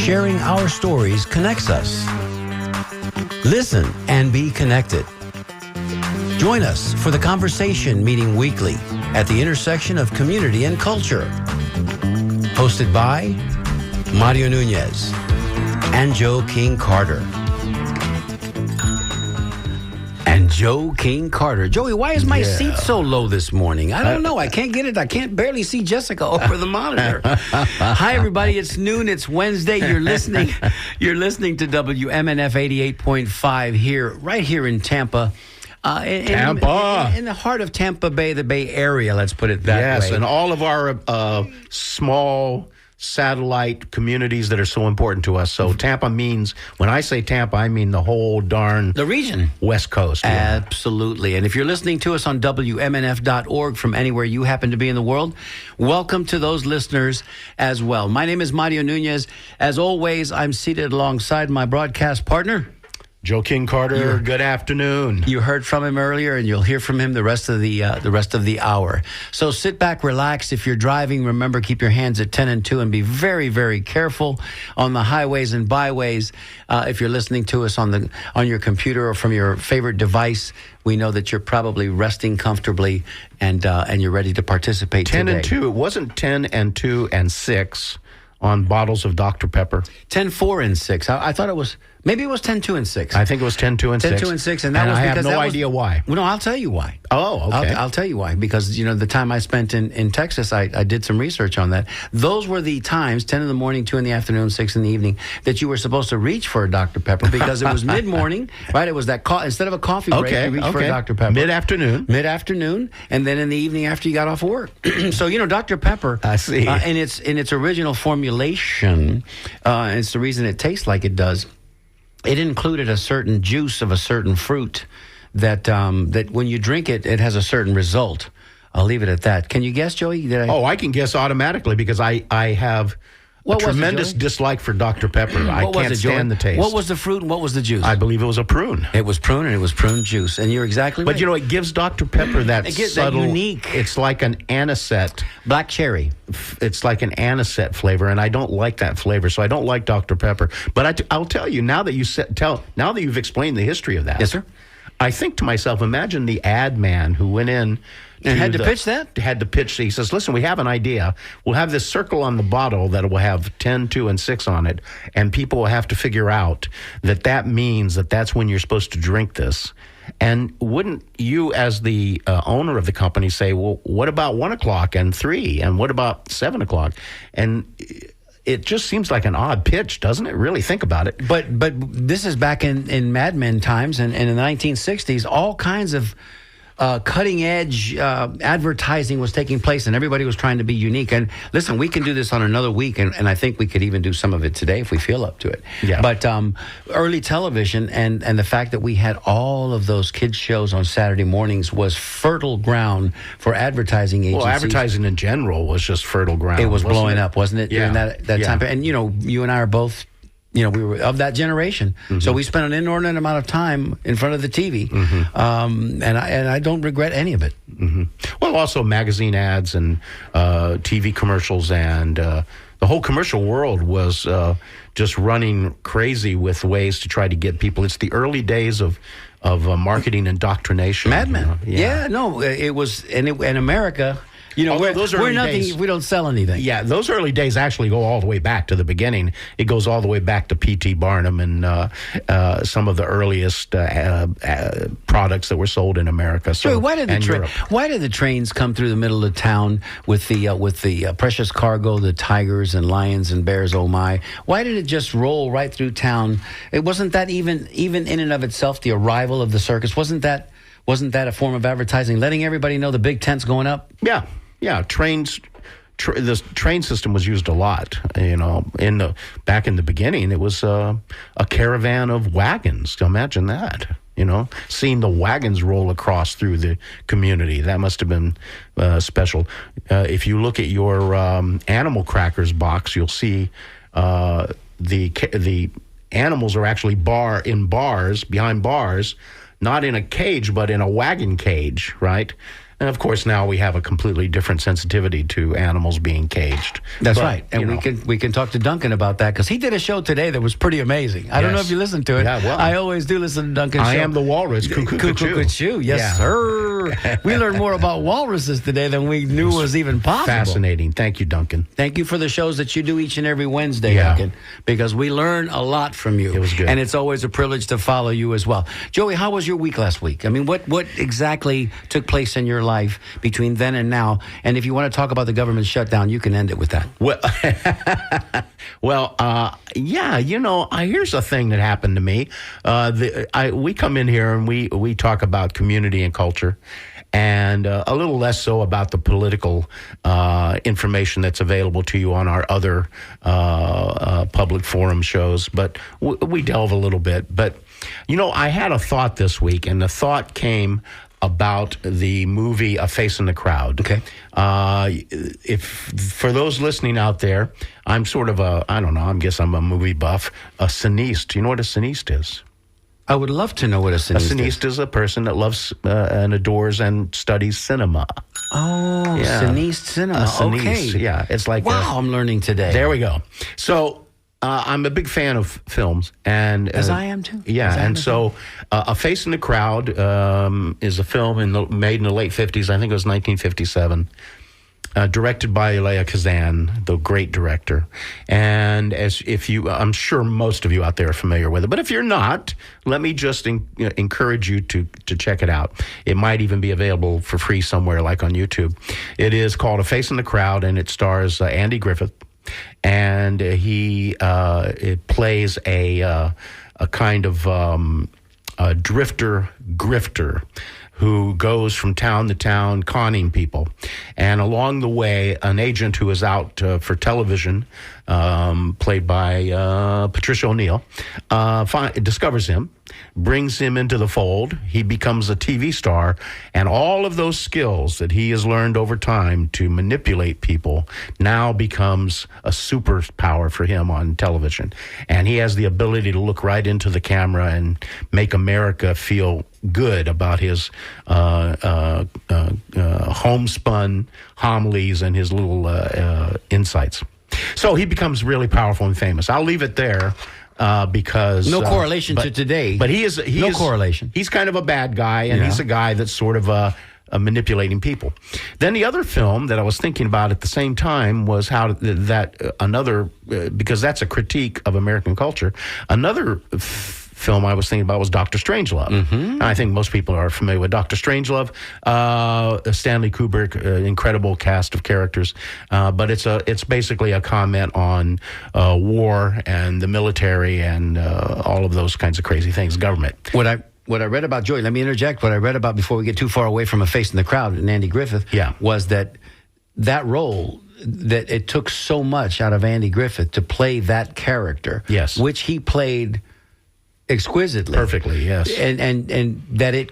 sharing our stories connects us. Listen and be connected. Join us for the conversation meeting weekly at the intersection of community and culture. Hosted by Mario Nunez and Joe King Carter. Joe King Carter. Joey, why is my seat so low this morning? I don't know. I can't get it. I can't barely see Jessica over the monitor. Hi, everybody. It's noon. It's Wednesday. You're listening to WMNF 88.5 here, right here in Tampa. Tampa. In the heart of Tampa Bay, the Bay Area, let's put it that way. Yes, and all of our small satellite communities that are so important to us. So Tampa means, when I say Tampa, I mean the whole darn... the region. West Coast. Yeah. Absolutely. And if you're listening to us on WMNF.org from anywhere you happen to be in the world, welcome to those listeners as well. My name is Mario Nunez. As always, I'm seated alongside my broadcast partner, Joe King Carter. Good afternoon. You heard from him earlier, and you'll hear from him the rest of the hour. So sit back, relax. If you're driving, remember, keep your hands at 10 and 2 and be very, very careful on the highways and byways. If you're listening to us on your computer or from your favorite device, we know that you're probably resting comfortably and you're ready to participate 10 today. and 2. It wasn't 10 and 2 and 6 on bottles of Dr. Pepper. 10, 4, and 6. I thought it was... Maybe it was 10, 2, and 6. I think it was 10, 2, and 6. 10, 2, and 6. And that was I because have no idea why. Well, no, I'll tell you why. Oh, okay. I'll tell you why. Because, the time I spent in Texas, I did some research on that. Those were the times, 10 in the morning, 2 in the afternoon, 6 in the evening, that you were supposed to reach for a Dr. Pepper because it was mid-morning, right? It was that instead of a coffee break, you reached for a Dr. Pepper. Mid-afternoon. Mid-afternoon, and then in the evening after you got off work. So, Dr. Pepper, I see. in its original formulation, and it's the reason it tastes like it does, it included a certain juice of a certain fruit that when you drink it, it has a certain result. I'll leave it at that. Can you guess, Joey? I can guess automatically because I have a tremendous dislike for Dr. Pepper. I can't stand the taste. What was the fruit and what was the juice? I believe it was a prune. It was prune, and it was prune juice. And you're exactly right. But, it gives Dr. Pepper that subtle... that unique... It's like an anisette. Black cherry. It's like an anisette flavor, and I don't like that flavor, so I don't like Dr. Pepper. But I'll tell you, now that you've explained the history of that... Yes, sir. I think to myself, imagine the ad man who went in... And had to pitch that? Had to pitch. He says, listen, we have an idea. We'll have this circle on the bottle that will have 10, 2, and 6 on it, and people will have to figure out that means that's when you're supposed to drink this. And wouldn't you, as the owner of the company, say, well, what about 1 o'clock and 3? And what about 7 o'clock? And it just seems like an odd pitch, doesn't it? Really think about it. But this is back in Mad Men times, and in the 1960s, all kinds of... cutting-edge advertising was taking place, and everybody was trying to be unique. And listen, we can do this on another week, and I think we could even do some of it today if we feel up to it. Yeah. But early television and the fact that we had all of those kids' shows on Saturday mornings was fertile ground for advertising agencies. Well, advertising in general was just fertile ground. It was blowing up, wasn't it? Yeah. During that time. And, you and I are both... we were of that generation, so we spent an inordinate amount of time in front of the TV, and I don't regret any of it. Mm-hmm. Well, also magazine ads and TV commercials, and the whole commercial world was just running crazy with ways to try to get people. It's the early days of marketing indoctrination. Mad Men. It was, and in America... we're nothing if we don't sell anything. Yeah, those early days actually go all the way back to the beginning. It goes all the way back to P.T. Barnum and some of the earliest products that were sold in America. So, why did the trains come through the middle of town with the precious cargo, the tigers and lions and bears? Oh my! Why did it just roll right through town? It wasn't that even in and of itself the arrival of the circus. Wasn't that a form of advertising, letting everybody know the big tent's going up? Yeah. Trains. The train system was used a lot. Back in the beginning, it was a caravan of wagons. Imagine that. Seeing the wagons roll across through the community, that must have been special. If you look at your animal crackers box, you'll see the animals are actually behind bars, not in a cage, but in a wagon cage, right? And of course, now we have a completely different sensitivity to animals being caged. That's But, right, and you we know, can talk to Duncan about that because he did a show today that was pretty amazing. I don't know Yes. if you listened to it. Yeah, well, I always do listen to Duncan's show. I am the walrus, cuckoo, Cuckoo, yes, Yeah. sir. We learned more about walruses today than we knew was even possible. Fascinating. Thank you, Duncan. Thank you for the shows that you do each and every Wednesday, Yeah. Duncan, because we learn a lot from you. It was good. And it's always a privilege to follow you as well. Joey, how was your week last week? I mean, what exactly took place in your life between then and now? And if you want to talk about the government shutdown, you can end it with that. Yeah, you know, here's a thing that happened to me. We come in here and we talk about community and culture, and a little less so about the political information that's available to you on our other public forum shows. But we delve a little bit. But, you know, I had a thought this week, and the thought came about the movie A Face in the Crowd. Okay. If for those listening out there, I'm sort of I guess I'm a movie buff. A cineast. Do you know what a cineast is? I would love to know what a A cineast is. cineast is a person that loves and adores and studies cinema. Oh, Yeah. cineast cinema. A cineast, Okay. yeah. It's like Wow, I'm learning today. there we go. So I'm a big fan of films, and As I am too. Yeah, As I am and too. so A Face in the Crowd is a film made in the late 50s. I think it was 1957. Directed by Elia Kazan, the great director. And I'm sure most of you out there are familiar with it. But if you're not, let me just encourage you to check it out. It might even be available for free somewhere, like on YouTube. It is called A Face in the Crowd, and it stars Andy Griffith. And it plays a kind of a drifter grifter who goes from town to town conning people. And along the way, an agent who is out for television, played by Patricia O'Neill, discovers him, brings him into the fold. He becomes a TV star, and all of those skills that he has learned over time to manipulate people now becomes a superpower for him on television. And he has the ability to look right into the camera and make America feel good about his homespun homilies and his little insights. So he becomes really powerful and famous. I'll leave it there because No correlation to today. But he is correlation. He's kind of a bad guy, and Yeah. he's a guy that's sort of manipulating people. Then the other film that I was thinking about at the same time was how another because that's a critique of American culture. Another film I was thinking about was Dr. Strangelove. And I think most people are familiar with Dr. Strangelove. Stanley Kubrick, incredible cast of characters, but it's basically a comment on war and the military and all of those kinds of crazy things, government. What I read about Joey, let me interject. What I read about before we get too far away from A Face in the Crowd and Andy Griffith was that role, that it took so much out of Andy Griffith to play that character, Yes. which he played exquisitely, Perfectly, yes. and that it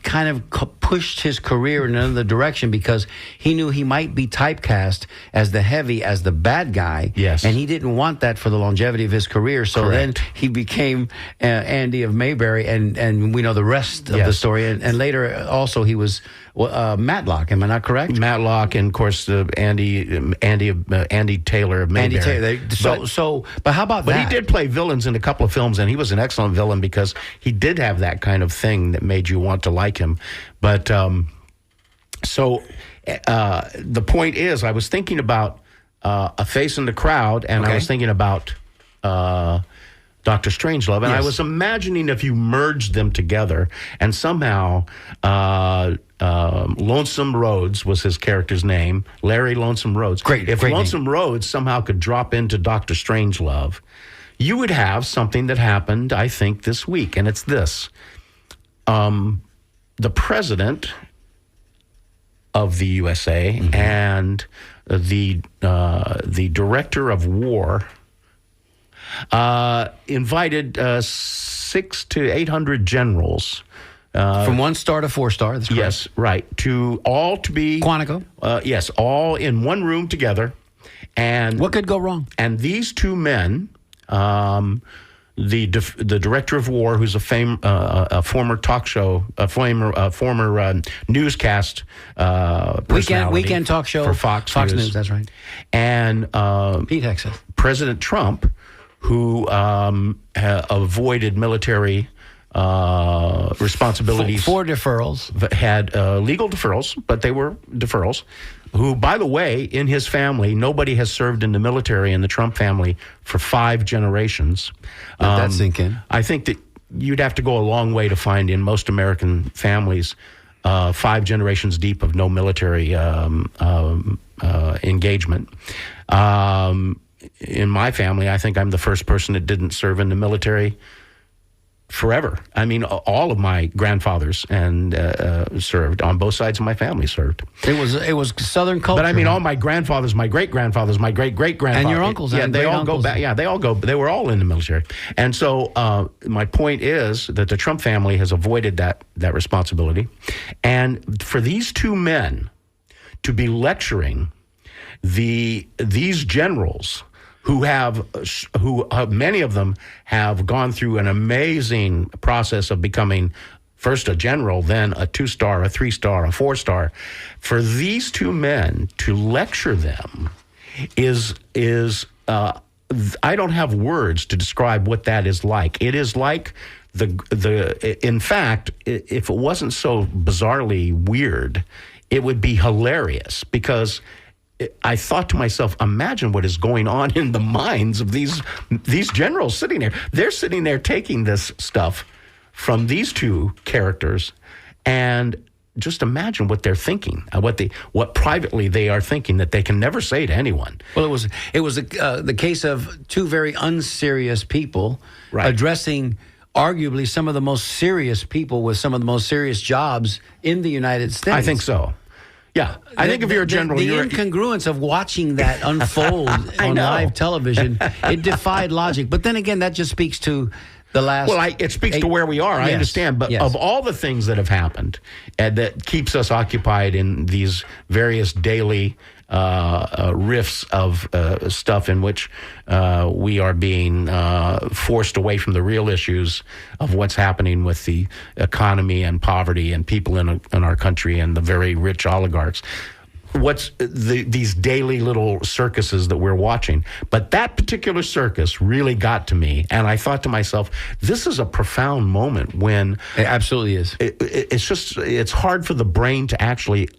kind of pushed his career in another direction because he knew he might be typecast as the heavy, as the bad guy. Yes. And he didn't want that for the longevity of his career. So Correct. then he became Andy of Mayberry, and we know the rest of the story. And later also he was Matlock. Am I not correct? Matlock, and of course Andy Taylor of Mayberry. Andy Taylor. But how about But that? he did play villains in a couple of films, and he was an excellent villain because he did have that kind of thing that made you want to like him. But the point is, I was thinking about A Face in the Crowd, and I was thinking about Dr. Strangelove, and I was imagining if you merged them together, and somehow Lonesome Rhodes was his character's name, Larry Lonesome Rhodes. If Lonesome Rhodes somehow could drop into Dr. Strangelove, you would have something that happened, I think, this week, and it's this. The president of the USA and the director of war invited 600 to 800 generals. From 1 star to 4 star. That's correct. Yes, right. To be Quantico. Yes, all in one room together. And What could go wrong? And these two men the director of war, who's a former talk show, former newscast personality, weekend talk show for Fox News. That's right. And Pete Hegseth, President Trump, who avoided military responsibilities for deferrals, had legal deferrals, but they were deferrals. Who, by the way, in his family, nobody has served in the military in the Trump family for 5 generations. Let that sink in. I think that you'd have to go a long way to find in most American families 5 generations deep of no military engagement. In my family, I think I'm the first person that didn't serve in the military forever. I mean, all of my grandfathers and served on both sides of my family served. It was Southern culture. But I mean, all my grandfathers, my great grandfathers, my great great grandfathers, and your uncles, yeah, and they all uncles. go back. Yeah, they all go. They were all in the military, and so my point is that the Trump family has avoided that responsibility, and for these 2 men to be lecturing these generals who many of them have gone through an amazing process of becoming first a general, then a 2-star, a 3-star, a 4-star. For these 2 men to lecture them is I don't have words to describe what that is like. It is like in fact, if it wasn't so bizarrely weird, it would be hilarious, because I thought to myself, imagine what is going on in the minds of these generals sitting there. They're sitting there taking this stuff from these 2 characters, and just imagine what they're thinking, what privately they are thinking that they can never say to anyone. Well, it was the case of 2 very unserious people addressing arguably some of the most serious people with some of the most serious jobs in the United States. I think so. Yeah, I think if you're a general, the incongruence of watching that unfold on live television, it defied logic. But then again, that just speaks to the last. Well, it speaks to where we are. I understand, but of all the things that have happened, that keeps us occupied in these various daily riffs of stuff in which we are being forced away from the real issues of what's happening with the economy and poverty and people in our country and the very rich oligarchs. What's these daily little circuses that we're watching. But that particular circus really got to me, and I thought to myself, this is a profound moment when... It absolutely is. It's hard for the brain to actually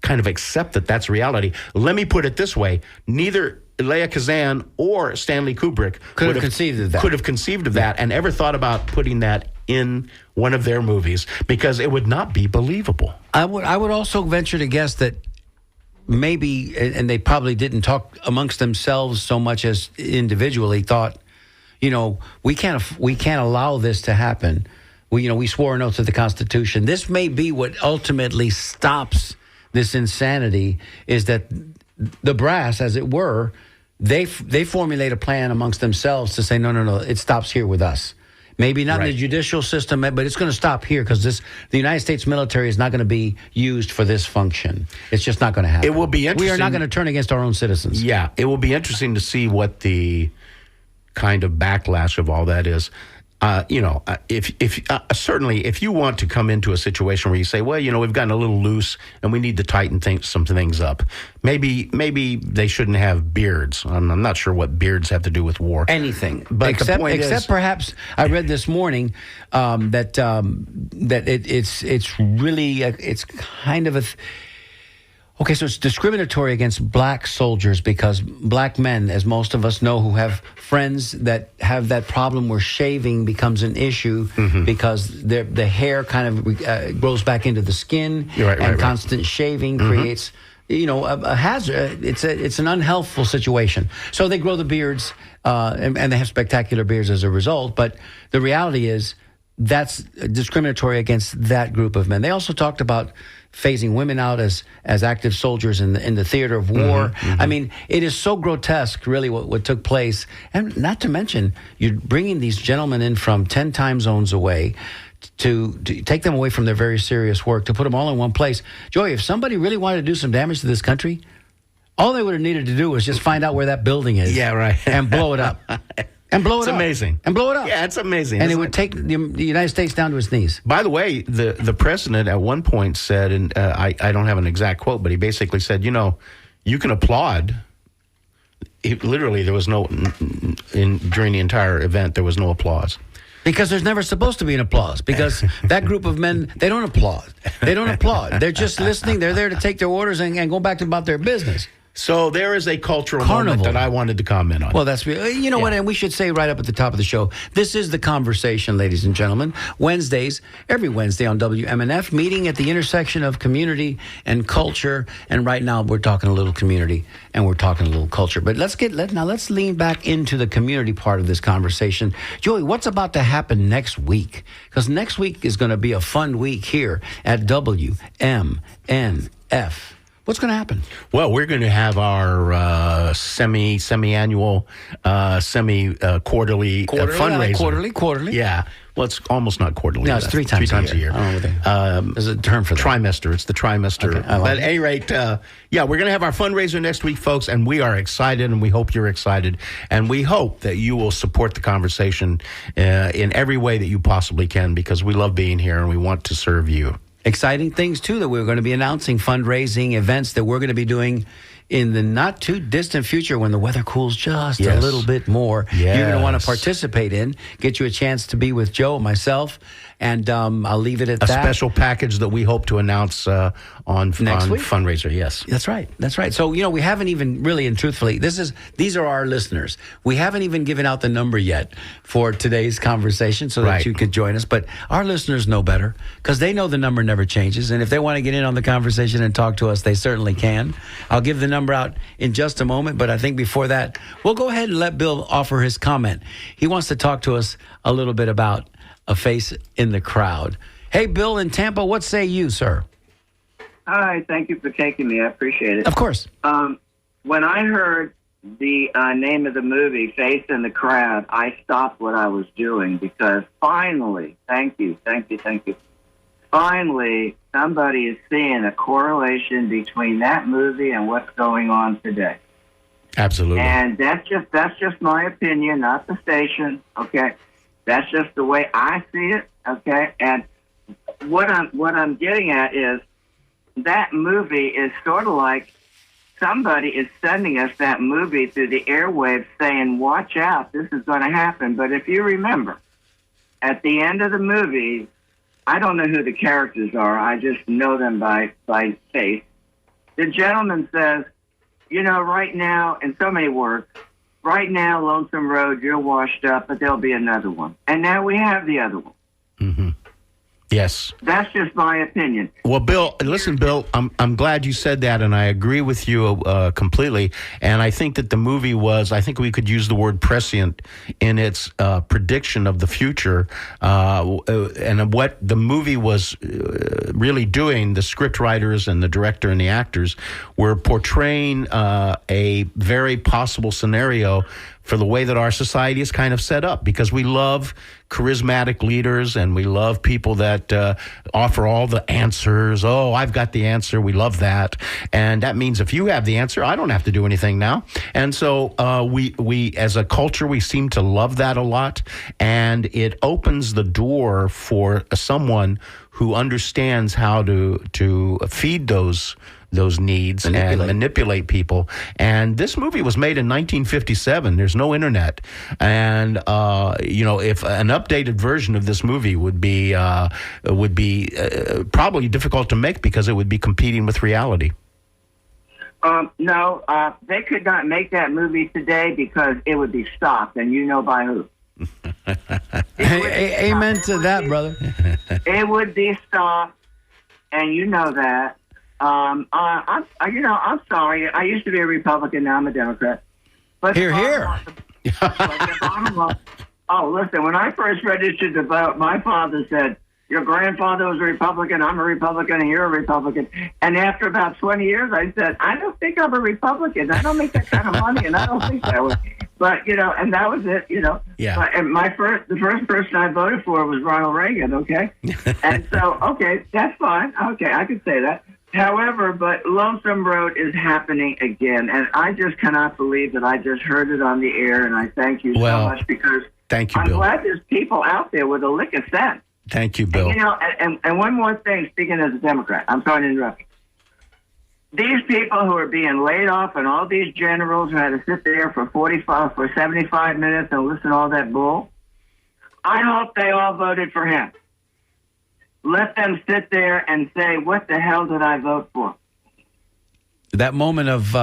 kind of accept that that's reality. Let me put it this way. Neither Elia Kazan or Stanley Kubrick could have conceived of that and ever thought about putting that in one of their movies, because it would not be believable. I would also venture to guess that maybe, and they probably didn't talk amongst themselves so much as individually, thought, we can't allow this to happen. We swore an oath to the Constitution. This may be what ultimately stops this insanity, is that the brass, as it were, they formulate a plan amongst themselves to say, no, it stops here with us. Maybe not in the judicial system, but it's going to stop here, because the United States military is not going to be used for this function. It's just not going to happen. It will be interesting. We are not going to turn against our own citizens. Yeah, it will be interesting to see what the kind of backlash of all that is. Certainly, if you want to come into a situation where you say, well, we've gotten a little loose and we need to tighten some things up, maybe they shouldn't have beards. I'm not sure what beards have to do with war. Anything, but except perhaps I read this morning that it's really it's kind of a. Okay, so it's discriminatory against black soldiers, because black men, as most of us know who have friends that have that problem where shaving becomes an issue because the hair kind of grows back into the skin, and constant shaving creates, a hazard. It's an unhealthful situation. So they grow the beards, and they have spectacular beards as a result. But the reality is that's discriminatory against that group of men. They also talked about phasing women out as active soldiers in the theater of war. I mean, it is so grotesque, really, what took place. And not to mention, you're bringing these gentlemen in from 10 time zones away to take them away from their very serious work, to put them all in one place. Joey, if somebody really wanted to do some damage to this country, all they would have needed to do was just find out where that building is. Yeah, right. And blow it up. And blow it It's up. amazing. And blow it up. Yeah, it's amazing. And it isn't would take the United States down to its knees. By the way, the president at one point said, and I don't have an exact quote, but he basically said, you can applaud. Literally, there was no, during the entire event, there was no applause. Because there's never supposed to be an applause. Because that group of men, they don't applaud. They don't applaud. They're just listening. They're there to take their orders and go back about their business. So there is a cultural Carnival. moment that I wanted to comment on. Well, that's what, and we should say right up at the top of the show, this is The Conversation, ladies and gentlemen. Wednesdays, every Wednesday on WMNF, meeting at the intersection of community and culture. And right now, we're talking a little community and we're talking a little culture. But let's lean back into the community part of this conversation. Joey, what's about to happen next week? Because next week is going to be a fun week here at WMNF. What's going to happen? Well, we're going to have our semi-annual, quarterly fundraiser. Quarterly. Yeah. Well, it's almost not quarterly. No, it's three times a year. I don't know there's a term for that. Trimester. It's the trimester. Okay, I like but it. at any rate, we're going to have our fundraiser next week, folks, and we are excited, and we hope you're excited, and we hope that you will support the conversation in every way that you possibly can, because we love being here and we want to serve you. Exciting things, too, that we're going to be announcing, fundraising events that we're going to be doing in the not-too-distant future when the weather cools just a little bit more. Yes. You're going to want to participate in, get you a chance to be with Joe, myself, and I'll leave it at that. A special package that we hope to announce on Next week? fundraiser, yes. That's right. That's right. So, we haven't even really, and truthfully, these are our listeners. We haven't even given out the number yet for today's conversation so that Right. you could join us. But our listeners know better because they know the number never changes. And if they want to get in on the conversation and talk to us, they certainly can. I'll give the number out in just a moment. But I think before that, we'll go ahead and let Bill offer his comment. He wants to talk to us a little bit about a face in the crowd. Hey, Bill in Tampa, what say you, sir? Hi, thank you for taking me. I appreciate it. Of course. When I heard the name of the movie, Face in the Crowd, I stopped what I was doing because finally, thank you. Finally, somebody is seeing a correlation between that movie and what's going on today. Absolutely. And that's just my opinion, not the station. Okay, that's just the way I see it. Okay, and what I'm getting at is that movie is sort of like somebody is sending us that movie through the airwaves saying, watch out, this is going to happen. But if you remember, at the end of the movie, I don't know who the characters are. I just know them by face. The gentleman says, right now, in so many words, right now, Lonesome Road, you're washed up, but there'll be another one. And now we have the other one. Mm-hmm. Yes. That's just my opinion. Well, Bill, listen, Bill, I'm glad you said that, and I agree with you completely. And I think that the movie I think we could use the word prescient in its prediction of the future. And what the movie was really doing, the script writers and the director and the actors were portraying a very possible scenario for the way that our society is kind of set up, because we love charismatic leaders and we love people that offer all the answers. Oh, I've got the answer. We love that. And that means if you have the answer, I don't have to do anything now. And so we as a culture, we seem to love that a lot. And it opens the door for someone who understands how to feed those needs and manipulate people. And this movie was made in 1957. There's no internet. And, if an updated version of this movie would be probably difficult to make because it would be competing with reality. No, they could not make that movie today because it would be stopped, and you know by who. Amen to that, brother. It would be stopped, and you know that. I'm sorry. I used to be a Republican. Now I'm a Democrat. But Hear, hear. Oh, listen. When I first registered to vote, my father said, "Your grandfather was a Republican. I'm a Republican, and you're a Republican." And after about 20 years, I said, "I don't think I'm a Republican. I don't make that kind of money, and I don't think that way." But and that was it. Yeah. But, and the first person I voted for was Ronald Reagan. Okay. And so, okay, that's fine. Okay, I could say that. However, but Lonesome Road is happening again, and I just cannot believe that I just heard it on the air, and I thank you so much because thank you, I'm Bill. glad there's people out there with a lick of sense. Thank you, Bill. And, and one more thing, speaking as a Democrat, I'm sorry to interrupt you. These people who are being laid off and all these generals who had to sit there for 75 minutes and listen to all that bull, I hope they all voted for him. Let them sit there and say, what the hell did I vote for? That moment of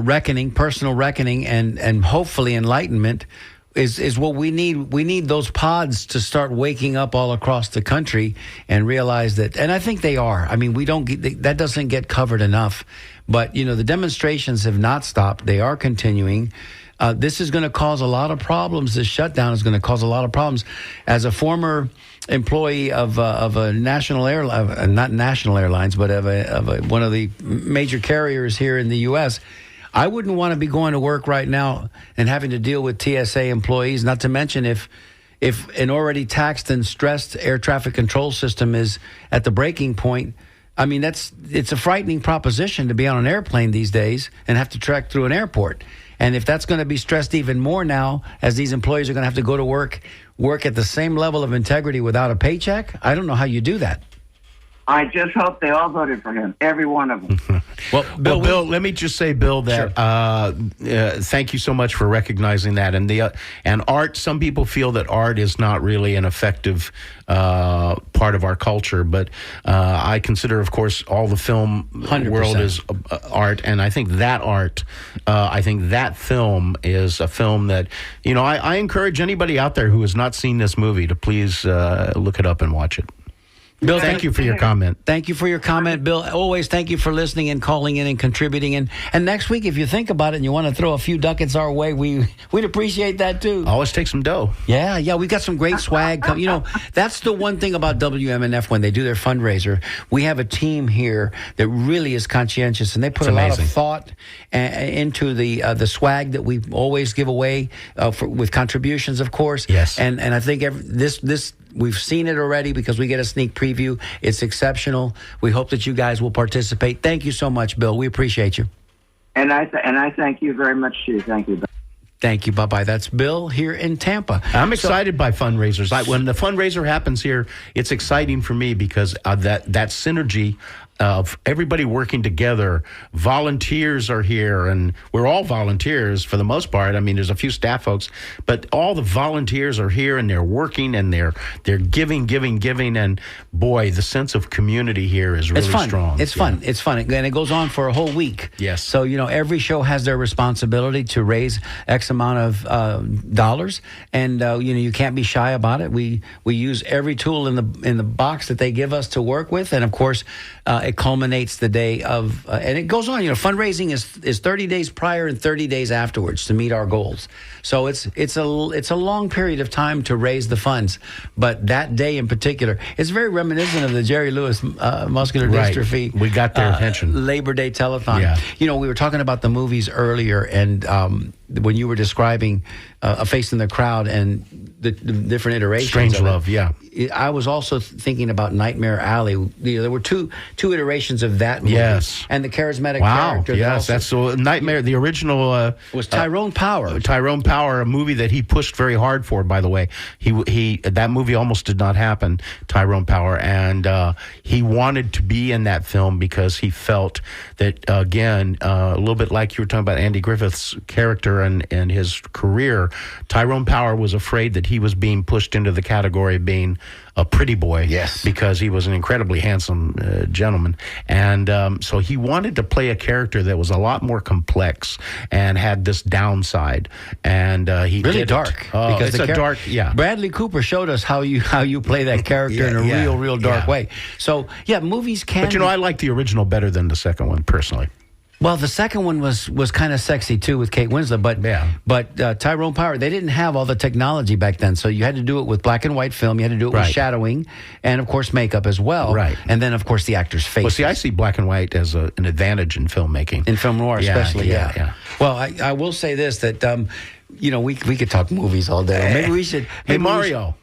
reckoning, personal reckoning, and hopefully enlightenment is what we need. We need those pods to start waking up all across the country and realize that, and I think they are. I mean, that doesn't get covered enough. But, the demonstrations have not stopped. They are continuing. This is going to cause a lot of problems. This shutdown is going to cause a lot of problems. As a former employee of a national airline, not national airlines, but of one of the major carriers here in the U.S., I wouldn't want to be going to work right now and having to deal with TSA employees, not to mention if an already taxed and stressed air traffic control system is at the breaking point. I mean, it's a frightening proposition to be on an airplane these days and have to trek through an airport. And if that's going to be stressed even more now, as these employees are going to have to go to work at the same level of integrity without a paycheck, I don't know how you do that. I just hope they all voted for him, every one of them. Well, Bill, let me just say, Bill, that thank you so much for recognizing that. And art, some people feel that art is not really an effective part of our culture, but I consider, of course, all the film 100%. World is art, and I think that film is a film that, I encourage anybody out there who has not seen this movie to please look it up and watch it. Bill, thank you for your comment. Thank you for your comment, Bill. Always thank you for listening and calling in and contributing. And next week, if you think about it and you want to throw a few ducats our way, we'd appreciate that too. Always take some dough. Yeah, we've got some great swag. That's the one thing about WMNF when they do their fundraiser. We have a team here that really is conscientious, and they put a lot of thought into the swag that we always give away with contributions, of course. Yes. And I think this. We've seen it already because we get a sneak preview. It's exceptional. We hope that you guys will participate. Thank you so much, Bill. We appreciate you. And I thank you very much, too. Thank you. Thank you. Bye-bye. That's Bill here in Tampa. I'm excited by fundraisers. When the fundraiser happens here, it's exciting for me because that synergy of everybody working together. Volunteers are here, and we're all volunteers for the most part. I mean, there's a few staff folks, but all the volunteers are here, and they're working, and they're giving, and boy, the sense of community here is really strong. It's fun. It's fun, and it goes on for a whole week. Yes. So every show has their responsibility to raise X amount of dollars, and you can't be shy about it. We use every tool in the box that they give us to work with, and of course. It culminates the day of, and it goes on. Fundraising is 30 days prior and 30 days afterwards to meet our goals. So it's a long period of time to raise the funds. But that day in particular, it's very reminiscent of the Jerry Lewis muscular dystrophy. We got their attention. Labor Day telethon. Yeah. We were talking about the movies earlier, and when you were describing A Face in the Crowd and the different iterations. Strange Love, yeah. I was also thinking about Nightmare Alley. There were two iterations of that movie. Yes. And the charismatic character. Yes, that's Nightmare. The original was Tyrone Power. Tyrone Power, a movie that he pushed very hard for, by the way. He that movie almost did not happen, Tyrone Power. And he wanted to be in that film because he felt that, again, a little bit like you were talking about Andy Griffith's character and his career, Tyrone Power was afraid that he was being pushed into the category of being a pretty boy. Yes. Because he was an incredibly handsome gentleman. And so he wanted to play a character that was a lot more complex and had this downside. And he really did dark. Because it's dark, yeah. Bradley Cooper showed us how you play that character in a real dark way. So, movies can... But, I like the original better than the second one, personally. Well, the second one was kind of sexy too with Kate Winslet, but Tyrone Power, they didn't have all the technology back then, so you had to do it with black and white film. You had to do it with shadowing, and of course makeup as well. Right. And then of course the actor's face. Well, see, I see black and white as an advantage in filmmaking, in film noir, especially. Yeah. Well, I will say this that we could talk movies all day. Maybe we should. Hey, Mario.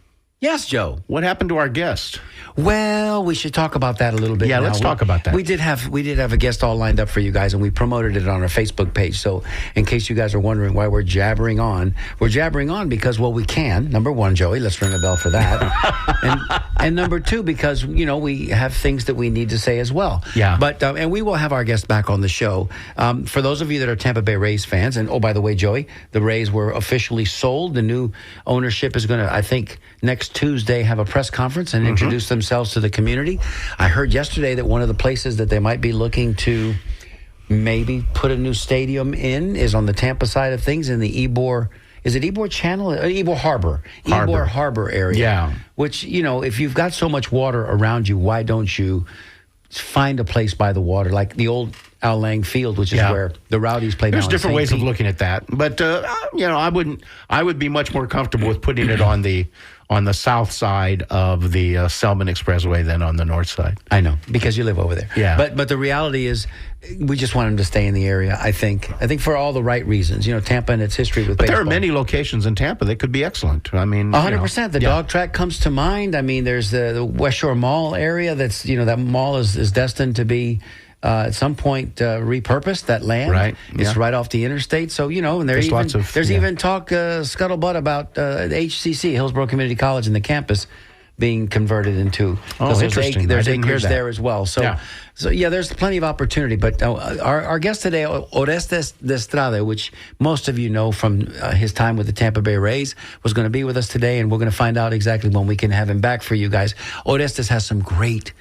Yes, Joe. What happened to our guest? Well, we should talk about that a little bit. Yeah, now. let's talk about that. We did have a guest all lined up for you guys, and we promoted it on our Facebook page. So, in case you guys are wondering why we're jabbering on because, well, we can. Number one, Joey, let's ring a bell for that. and number two, because we have things that we need to say as well. Yeah. But and we will have our guest back on the show. For those of you that are Tampa Bay Rays fans, and oh, by the way, Joey, the Rays were officially sold. The new ownership is going to, I think, next Tuesday have a press conference and introduce themselves to the community. I heard yesterday that one of the places that they might be looking to maybe put a new stadium in is on the Tampa side of things in the Ybor. Is it Ybor Channel? Ybor Harbor. Ybor Harbor area. Yeah. Which, if you've got so much water around you, why don't you find a place by the water, like the old Al Lang Field, which is where the Rowdies play. There's now different ways St. of Pete. looking at that, but I would be much more comfortable with putting it on the south side of the Selman Expressway than on the north side. I know, because you live over there. Yeah. But the reality is, we just want him to stay in the area. I think for all the right reasons. Tampa and its history with But baseball. there are many locations in Tampa that could be excellent. I mean, 100%. The dog track comes to mind. I mean, there's the West Shore Mall area. That's that mall is destined to be at some point repurposed. That land, right? It's right off the interstate. So and there's even talk scuttlebutt about the HCC, Hillsborough Community College, and the campus being converted into. Interesting. There's acres there as well. So. Yeah. So, there's plenty of opportunity. But our guest today, Orestes de Estrada, which most of you know from his time with the Tampa Bay Rays, was going to be with us today, and we're going to find out exactly when we can have him back for you guys. Orestes has some great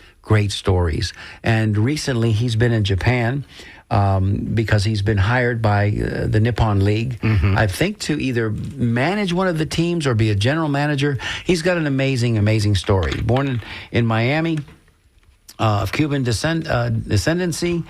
stories. And recently he's been in Japan because he's been hired by the Nippon League, I think, to either manage one of the teams or be a general manager. He's got an amazing story. Born in Miami, of Cuban descendancy,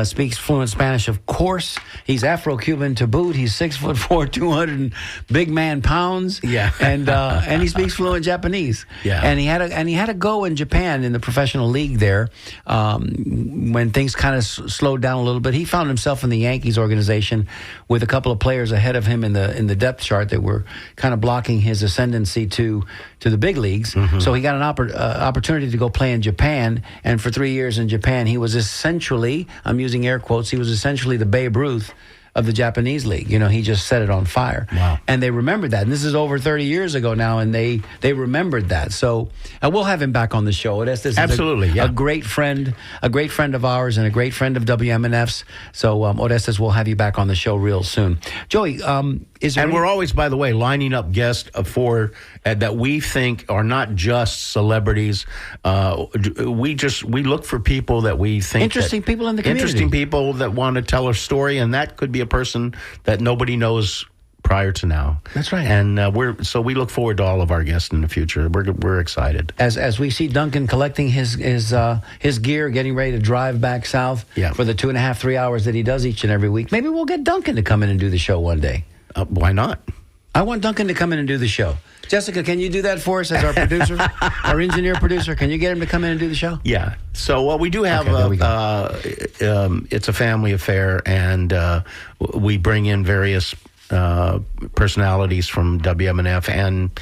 speaks fluent Spanish, of course. He's Afro-Cuban to boot. He's 6'4", 200 big man pounds. Yeah, and he speaks fluent Japanese. Yeah, and he had a go in Japan in the professional league there when things kind of slowed down a little bit. He found himself in the Yankees organization with a couple of players ahead of him in the depth chart that were kind of blocking his ascendancy to the big leagues. So he got an opportunity to go play in Japan. And for 3 years in Japan, he was essentially, I'm using air quotes, he was essentially the Babe Ruth of the Japanese league. He just set it on fire. Wow. And they remembered that. And this is over 30 years ago now, and they remembered that. So we'll have him back on the show. Absolutely, a great friend of ours and a great friend of WMNF's. So Orestes, we'll have you back on the show real soon. Joey, we're always, by the way, lining up guests for that we think are not just celebrities. We look for people that we think interesting people in the community. Interesting people that want to tell a story, and that could be a person that nobody knows prior to now. That's right. And we look forward to all of our guests in the future. We're excited. As we see Duncan collecting his gear, getting ready to drive back south for the 2.5, 3 hours that he does each and every week. Maybe we'll get Duncan to come in and do the show one day. Why not? I want Duncan to come in and do the show. Jessica, can you do that for us as our producer, our engineer producer? Can you get him to come in and do the show? Yeah. So we do have it's a family affair, and we bring in various personalities from WMNF and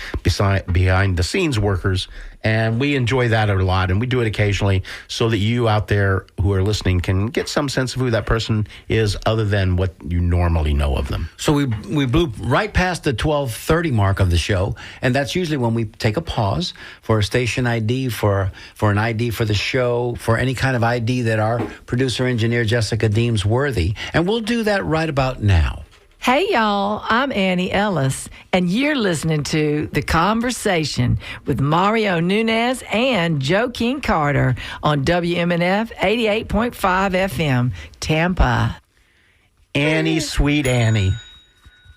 behind the scenes workers, and we enjoy that a lot, and we do it occasionally so that you out there who are listening can get some sense of who that person is other than what you normally know of them. So we blew right past the 12:30 mark of the show, and that's usually when we take a pause for a station ID, for an ID for the show, for any kind of ID that our producer engineer Jessica deems worthy, and we'll do that right about now. Hey, y'all, I'm Annie Ellis, and you're listening to The Conversation with Mario Nunez and Joe King Carter on WMNF 88.5 FM, Tampa. Annie, sweet Annie.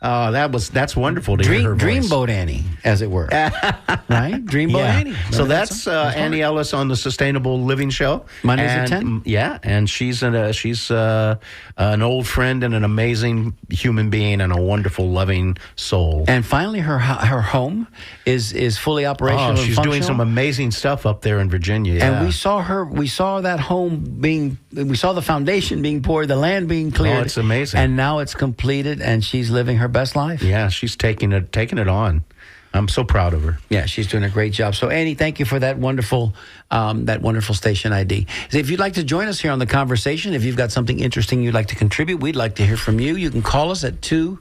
Oh, that's wonderful to hear her voice. Dreamboat Annie, as it were. Right? Dreamboat Annie. So that's Annie Ellis on the Sustainable Living Show. Mondays at 10? Yeah, and she's an old friend and an amazing human being and a wonderful, loving soul. And finally, her home is fully operational and she's doing some amazing stuff up there in Virginia. Yeah. And we saw that home we saw the foundation being poured, the land being cleared. Oh, it's amazing. And now it's completed, and she's living her best life. Yeah, she's taking it on. I'm so proud of her. Yeah, she's doing a great job. So, Annie, thank you for that wonderful station ID. If you'd like to join us here on the conversation, if you've got something interesting you'd like to contribute, we'd like to hear from you. You can call us at you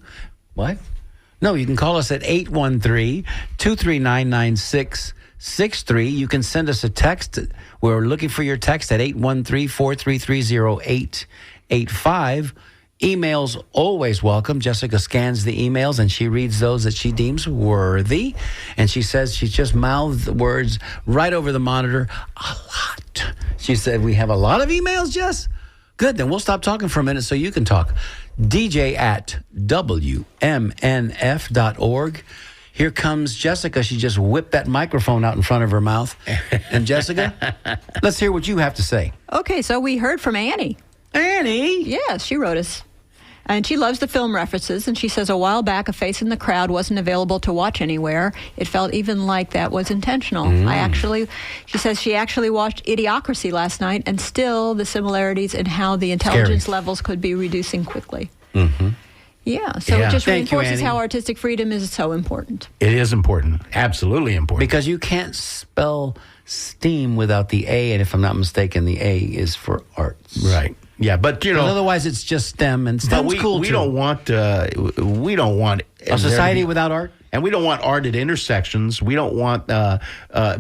can call us at 813-239-9663. You can send us a text. We're looking for your text at 813-433-0885. Emails always welcome. Jessica scans the emails and she reads those that she deems worthy. And she says she's just mouthed the words right over the monitor. A lot. She said, we have a lot of emails, Jess? Good, then we'll stop talking for a minute so you can talk. DJ at WMNF.org. Here comes Jessica. She just whipped that microphone out in front of her mouth. And Jessica, let's hear what you have to say. Okay, so we heard from Annie. Annie? Yes, she wrote us. And she loves the film references, and she says a while back a face in the crowd wasn't available to watch anywhere. It felt even like that was intentional. She says she actually watched Idiocracy last night, and still the similarities in how the intelligence levels could be reducing quickly. Mm-hmm. Yeah, so it just Thank you, reinforces Annie. how artistic freedom is so important. It is important. Absolutely important. Because you can't spell STEAM without the A, and if I'm not mistaken, the A is for arts. Right. Yeah, but otherwise it's just STEM, and STEM's cool too. We don't want a society without art. And we don't want art at intersections. We don't want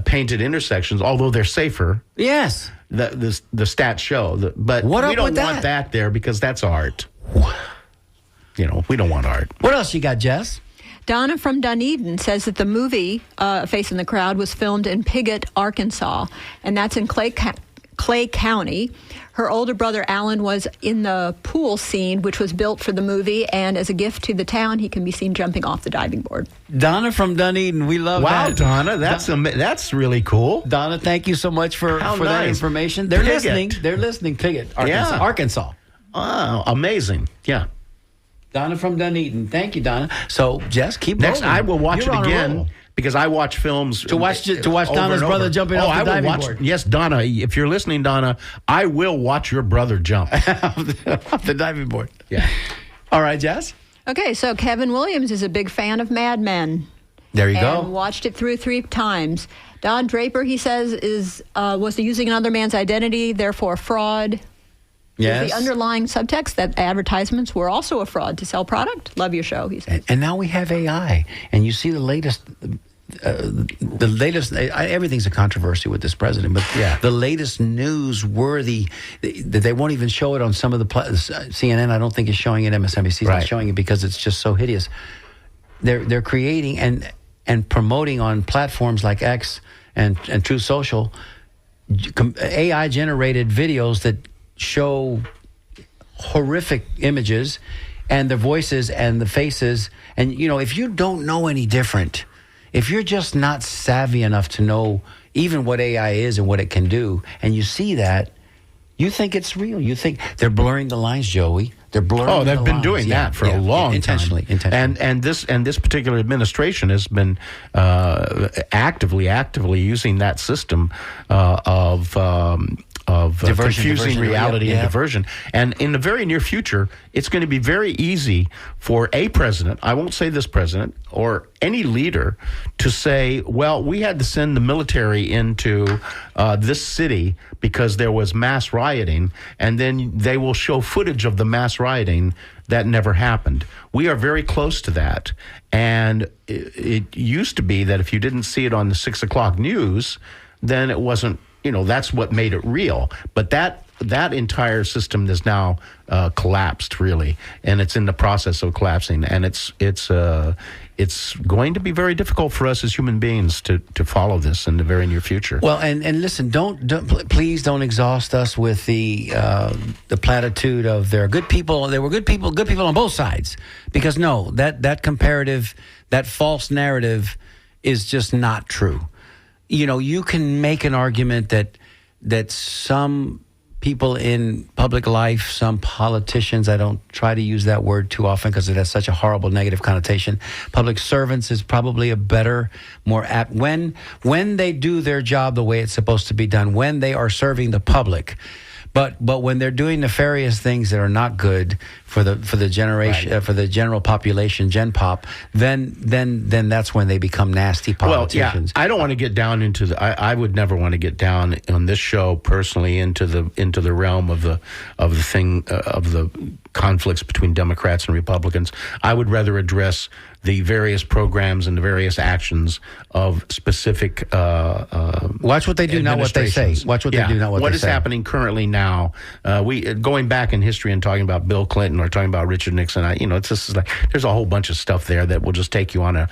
painted intersections, although they're safer. Yes. The stats show. But What we up don't with want that there because that's art. We don't want art. What else you got, Jess? Donna from Dunedin says that the movie Face in the Crowd was filmed in Piggott, Arkansas, and that's in Clay County. Her older brother, Alan, was in the pool scene, which was built for the movie, and as a gift to the town, he can be seen jumping off the diving board. Donna from Dunedin, we love that. Wow, Donna, that's really cool. Donna, thank you so much for that nice. information. They're Piggott. listening. They're listening. Piggott, Arkansas. Yeah. Arkansas. Wow, amazing. Yeah. Donna from Dunedin. Thank you, Donna. So, Jess, keep Next, rolling. I will watch You're it on a again. roll. Because I watch films To watch over Donna's and brother over. jumping off the diving board. Yes, Donna, if you're listening, Donna, I will watch your brother jump. off the diving board. Yeah. All right, Jess. Okay, so Kevin Williams is a big fan of Mad Men. There you and go. watched it through 3 times. Don Draper, he says, was using another man's identity, therefore fraud. Yes. The underlying subtext that advertisements were also a fraud to sell product. Love your show, he says. And now we have AI, and you see the latest. Everything's a controversy with this president, but the latest newsworthy that they won't even show it on some of the CNN. I don't think is showing it. MSNBC's not showing it because it's just so hideous. They're creating and promoting on platforms like X and Truth Social AI generated videos that show horrific images and the voices and the faces. And, if you don't know any different, if you're just not savvy enough to know even what AI is and what it can do, and you see that, you think it's real. You think they're blurring the lines, Joey. They're blurring the lines. Oh, they've been doing that for a long intentionally, time. Intentionally. And this particular administration has been actively using that system of confusing reality and diversion. And in the very near future, it's going to be very easy for a president, I won't say this president, or any leader to say, well, we had to send the military into this city because there was mass rioting, and then they will show footage of the mass rioting that never happened. We are very close to that. And it used to be that if you didn't see it on the 6 o'clock news, then it wasn't, that's what made it real. But that entire system is now collapsed, really, and it's in the process of collapsing. And it's going to be very difficult for us as human beings to follow this in the very near future. Well, and listen, please don't exhaust us with the platitude of there are good people. There were good people on both sides, because no, that comparative, that false narrative is just not true. You can make an argument that some people in public life, some politicians, I don't try to use that word too often because it has such a horrible negative connotation. Public servants is probably a better, more apt, when they do their job the way it's supposed to be done, when they are serving the public. But when they're doing nefarious things that are not good for the generation for the general population, Gen Pop, then that's when they become nasty politicians. Well, yeah, I don't want to get down into the. I would never want to get down on this show personally into the realm of the conflicts between Democrats and Republicans. I would rather address the various programs and the various actions of specific watch what they do, not what they say. Watch what they do, not what they say. What is happening currently now? We going back in history and talking about Bill Clinton or talking about Richard Nixon. It's just like there's a whole bunch of stuff there that will just take you on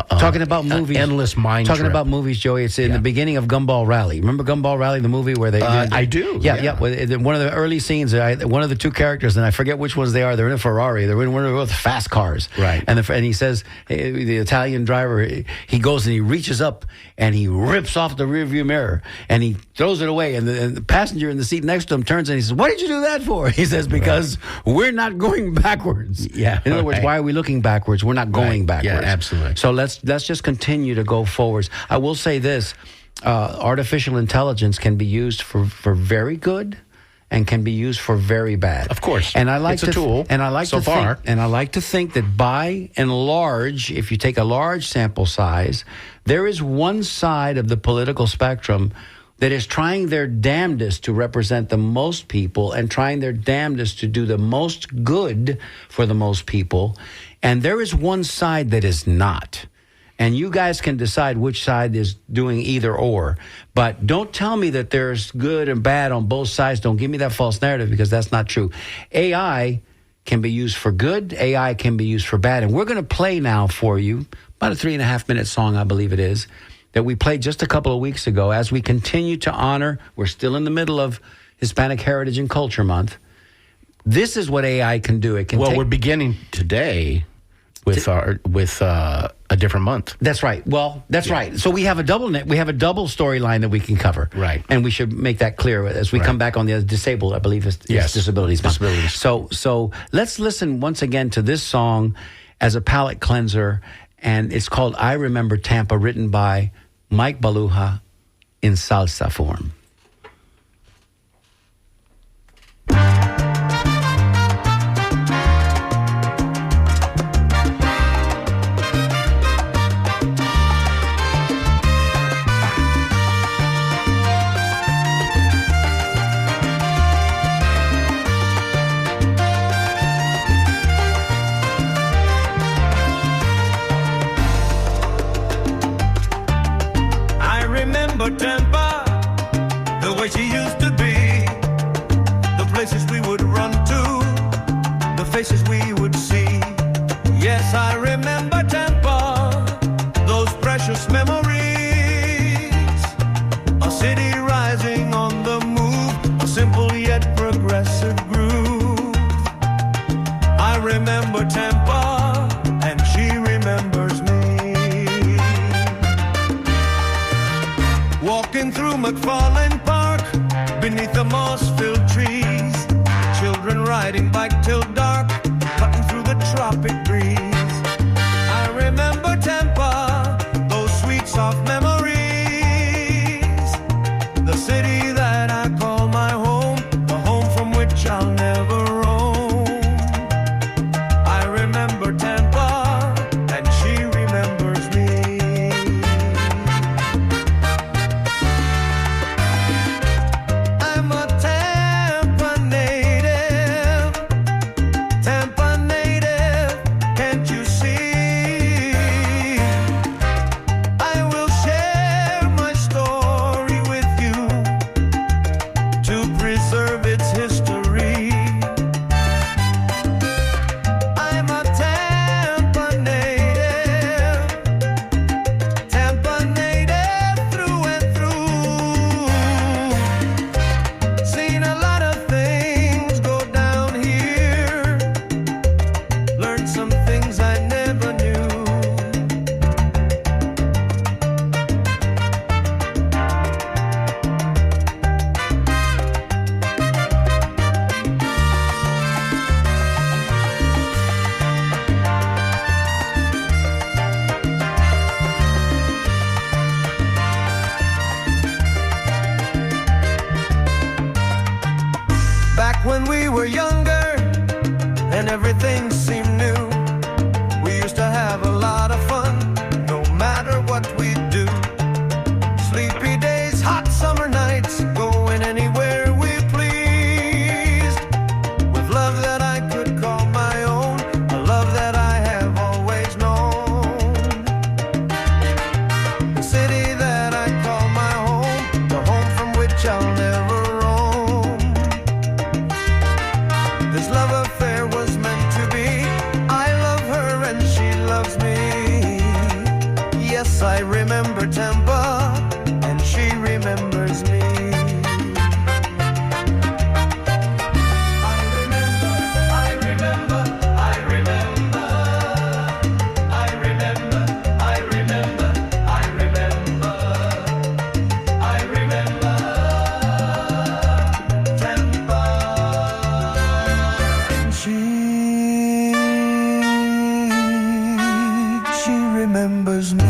talking about movies, endless mind. Talking trip. about movies, Joey. It's in the beginning of Gumball Rally. Remember Gumball Rally, the movie where they? I do. Yeah. One of the early scenes, one of the two characters, and I forget which ones they are. They're in a Ferrari. They're in one of the fast cars. Right. And he says, the Italian driver, he goes and he reaches up and he rips off the rearview mirror and he throws it away. And the passenger in the seat next to him turns and he says, "What did you do that for?" He says, "Because we're not going backwards." Yeah. In other words, why are we looking backwards? We're not going backwards. Yeah, absolutely. So let's just continue to go forwards. I will say this: artificial intelligence can be used for very good, and can be used for very bad. Of course, and I like it's a tool. And I like so to far, think, and I like to think that by and large, if you take a large sample size, there is one side of the political spectrum that is trying their damnedest to represent the most people and trying their damnedest to do the most good for the most people, and there is one side that is not. And you guys can decide which side is doing either or. But don't tell me that there's good and bad on both sides. Don't give me that false narrative, because that's not true. AI can be used for good. AI can be used for bad. And we're going to play now for you about a 3.5-minute song, I believe it is, that we played just a couple of weeks ago as we continue to honor. We're still in the middle of Hispanic Heritage and Culture Month. This is what AI can do. It can. Well, we're beginning today with a different month. That's right. Well, that's right. So we have a double storyline that we can cover. Right. And we should make that clear as we come back on the disabled, I believe it's disabilities month. So let's listen once again to this song as a palate cleanser, and it's called I Remember Tampa, written by Mike Baluja in salsa form. Tampa, the way she used to be, the places we would run to, the faces we would see. Yes, I remember Tampa, those precious memories. A city rising on the move, a simple yet progressive groove. I remember Tampa, and she remembers me. Walking through McFarlane Park, beneath the moss-filled trees, children riding bike till dark, cutting through the tropic breeze. I remember Tampa, those sweet soft memories, the city that I call my home, the home from which I'll never roam. I remember Tampa, and she remembers me. I'm a Tampa native, can't I remember Tampa, and she remembers me. She remembers me.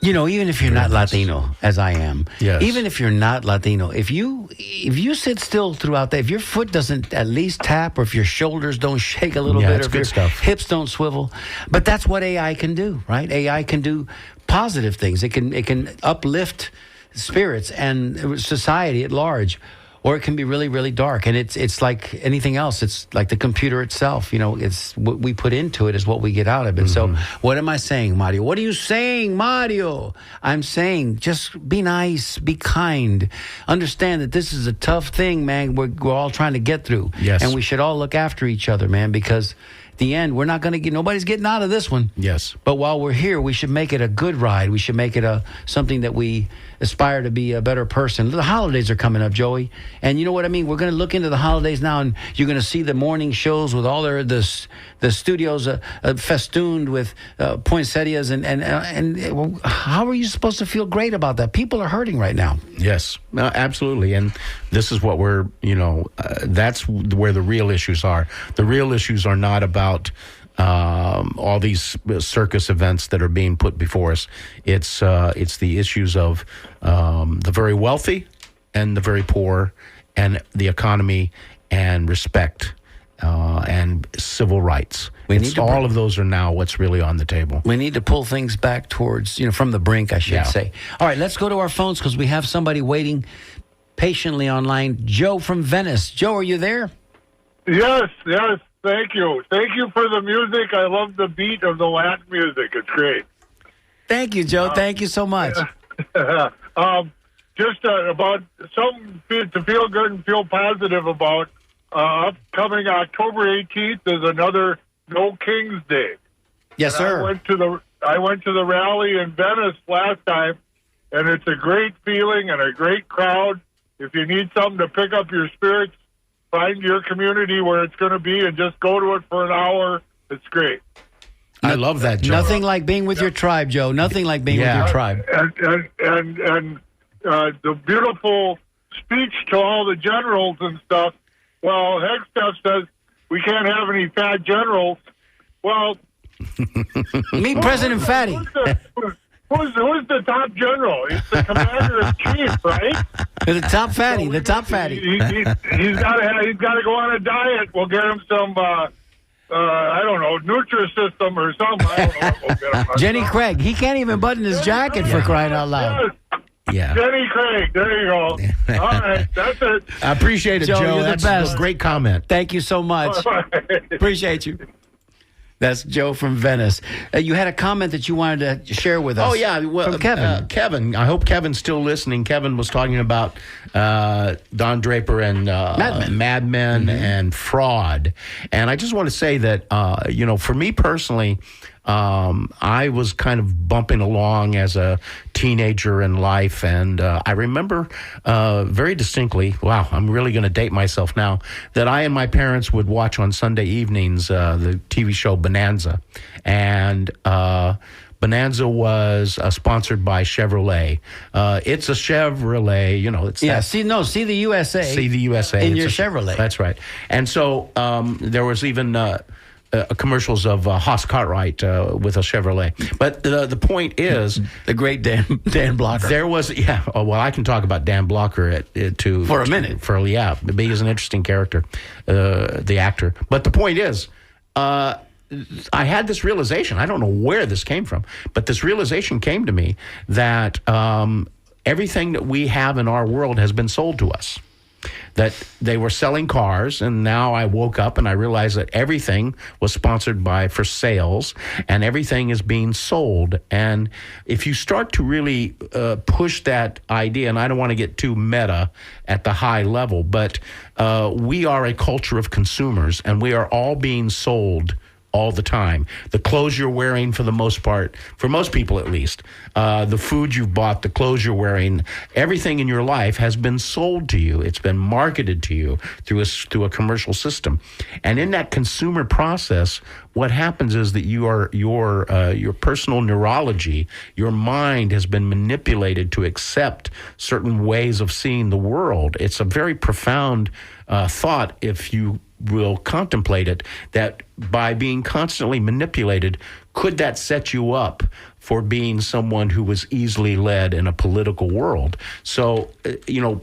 You know, even if you're not Latino, as I am, Yes. even if you're not Latino, if you sit still throughout if your foot doesn't at least tap, or if your shoulders don't shake a little Yeah, bit, it's or if good your stuff. hips don't swivel, but that's what AI can do, right? AI can do positive things. It can uplift spirits and society at large. Or it can be really, really dark, and it's like anything else. It's like the computer itself. You know, it's what we put into it is what we get out of it. So, what am I saying, Mario? What are you saying, Mario? I'm saying just be nice, be kind, understand that this is a tough thing, man. We're all trying to get through, Yes. and we should all look after each other, man, because at the end we're not going to get. Nobody's getting out of this one. Yes. But while we're here, we should make it a good ride. We should make it something that we aspire to be a better person. The holidays are coming up, Joey, and you know what I mean. We're going to look into the holidays now, and you're going to see the morning shows with all the studios festooned with poinsettias, and how are you supposed to feel great about that? People are hurting right now. Yes, absolutely. And this is what that's where the real issues are. The real issues are not about all these circus events that are being put before us. It's the issues of the very wealthy and the very poor, and the economy and respect and civil rights. All of those are now what's really on the table. We need to pull things back towards, from the brink, I should say. All right, let's go to our phones because we have somebody waiting patiently online. Joe from Venice. Joe, are you there? Yes. Thank you. Thank you for the music. I love the beat of the Latin music. It's great. Thank you, Joe. Thank you so much. Just about something to feel good and feel positive about. Upcoming October 18th is another No Kings Day. Yes, And sir. I went to the rally in Venice last time, and it's a great feeling and a great crowd. If you need something to pick up your spirits, find your community where it's going to be and just go to it for an hour. It's great. I love that, Joe. Nothing like being with your tribe, Joe. Nothing like being with your tribe. And the beautiful speech to all the generals and stuff. Well, Hegstaff says we can't have any fat generals. Well, Meet President Fatty. Who's the top general? He's the commander in chief, right? The top fatty. The top fatty. He's got to go on a diet. We'll get him some. I don't know, Nutrisystem or something. I don't know what we'll get him. Jenny Craig. He can't even button his jacket for crying out loud. Yes. Yeah. Jenny Craig. There you go. All right, that's it. I appreciate it, Joe, Joe. you're the That's best. a great comment. Thank you so much. Appreciate you. That's Joe from Venice. You had a comment that you wanted to share with us. Oh, yeah. Well, from Kevin. Kevin, I hope Kevin's still listening. Kevin was talking about Don Draper and Mad Men and fraud. And I just want to say that, for me personally, I was kind of bumping along as a teenager in life, and I remember very distinctly, wow, I'm really going to date myself now, that I and my parents would watch on Sunday evenings the TV show Bonanza. And Bonanza was sponsored by Chevrolet. It's a Chevrolet, it's that. See the USA. See the USA. In It's your a Chevrolet. That's right. And so there was even commercials of Haas Cartwright with a Chevrolet. But the point is, the great Dan Blocker. there was I can talk about Dan Blocker For a minute. But he's an interesting character, the actor. But the point is, I had this realization. I don't know where this came from, but this realization came to me that everything that we have in our world has been sold to us. that they were selling cars, and now I woke up and I realized that everything was sponsored for sales, and everything is being sold. And if you start to really push that idea, and I don't want to get too meta at the high level, but we are a culture of consumers, and we are all being sold all the time. The clothes you're wearing, for the most part, for most people at least, the food you've bought, the clothes you're wearing, everything in your life has been sold to you. It's been marketed to you through a commercial system. And in that consumer process, what happens is that your personal neurology, your mind has been manipulated to accept certain ways of seeing the world. It's a very profound thought, if you will contemplate it, that by being constantly manipulated, could that set you up for being someone who was easily led in a political world? So,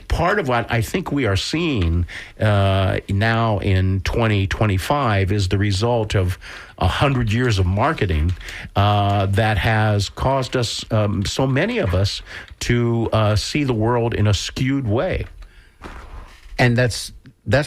part of what I think we are seeing now in 2025 is the result of 100 years of marketing that has caused us, so many of us, to see the world in a skewed way. And that's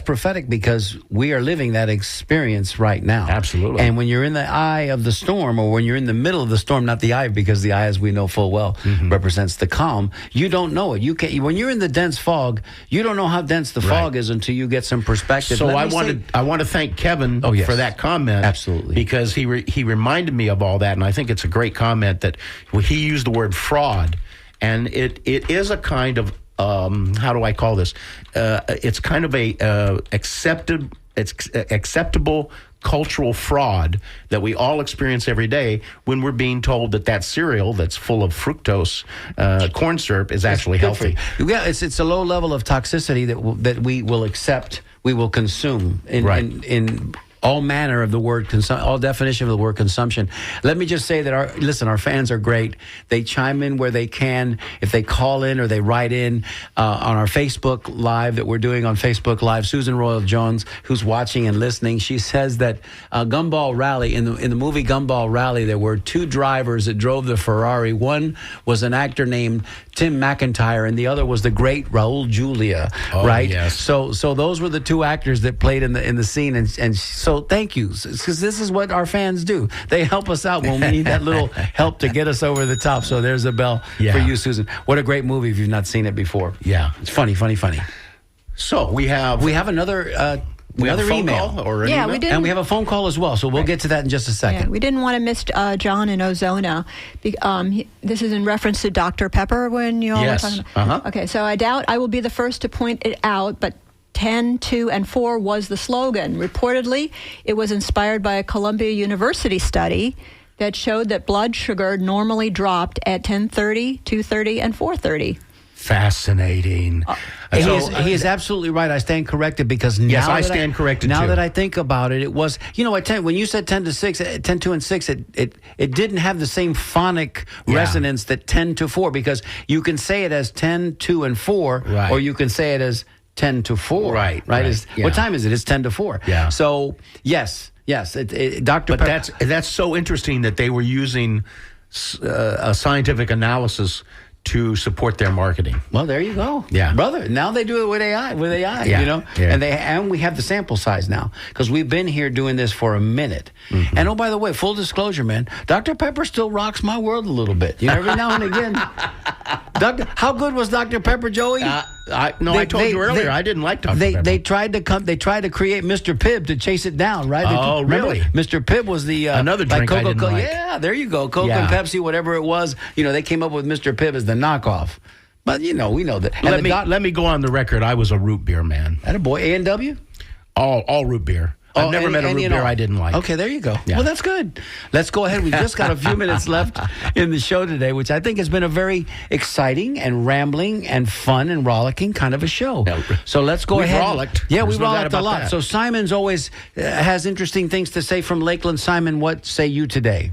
prophetic, because we are living that experience right now. Absolutely. And when you're in the eye of the storm, or when you're in the middle of the storm, not the eye, because the eye, as we know full well, represents the calm, you don't know it. You can't. When you're in the dense fog, you don't know how dense the fog is until you get some perspective. So I want to thank Kevin for that comment. Absolutely. Because he reminded me of all that, and I think it's a great comment that he used the word fraud, and it is a kind of how do I call this? It's kind of a acceptable cultural fraud that we all experience every day when we're being told that cereal that's full of fructose corn syrup is actually healthy. Yeah, it's a low level of toxicity that we will accept, we will consume in all manner of the word, all definition of the word consumption. Let me just say that our fans are great. They chime in where they can. If they call in or they write in on our Facebook Live that we're doing on Facebook Live, Susan Royal Jones, who's watching and listening, she says that Gumball Rally, in the movie Gumball Rally, there were two drivers that drove the Ferrari. One was an actor named Tim McIntyre, and the other was the great Raul Julia, right? Yes. So those were the two actors that played in the scene, and so thank you, because this is what our fans do. They help us out when we need that little help to get us over the top. So there's a bell for you, Susan. What a great movie if you've not seen it before. Yeah. It's funny. So we have another we have a phone email. call or an Yeah, email? we did. And we have a phone call as well, so we'll get to that in just a second. Yeah, we didn't want to miss John in Ozona. This is in reference to Dr. Pepper when you all were talking about. Okay, so I doubt I will be the first to point it out, but 10, 2, and 4 was the slogan. Reportedly, it was inspired by a Columbia University study that showed that blood sugar normally dropped at 10:30, 2:30, and 4:30. Fascinating. He is absolutely right. I stand corrected, because now I stand corrected now too. that I think about it, it was, at 10, when you said 10 to 6, 10, 2, and 6, it didn't have the same phonic resonance that 10 to 4, because you can say it as 10, 2, and 4, or you can say it as 10 to 4. Right. What time is it? It's 10 to 4. Yeah. So, yes, Dr. But Pepper. that's so interesting that they were using a scientific analysis to support their marketing. Well, there you go. Yeah. Brother, now they do it with AI, Yeah. Yeah. And we have the sample size now, because we've been here doing this for a minute. Mm-hmm. And by the way, full disclosure, man, Dr. Pepper still rocks my world a little bit. Every now and again. How good was Dr. Pepper, Joey? I told you earlier I didn't like Dr. Pepper. They tried to create Mr. Pibb to chase it down, right? Really? Mr. Pibb was the another drink I didn't like. Yeah, there you go. Coke and Pepsi, whatever it was. They came up with Mr. Pibb as the knockoff. But we know that. And let me go on the record. I was a root beer man. Attaboy. A&W? All root beer. I've never met a root beer I didn't like. Okay, there you go. Yeah. Well, that's good. Let's go ahead. We've just got a few minutes left in the show today, which I think has been a very exciting and rambling and fun and rollicking kind of a show. Yeah. So let's go ahead. We rollicked. Yeah, we There's no doubt rollicked a about lot. that. So Simon's always has interesting things to say from Lakeland. Simon, what say you today?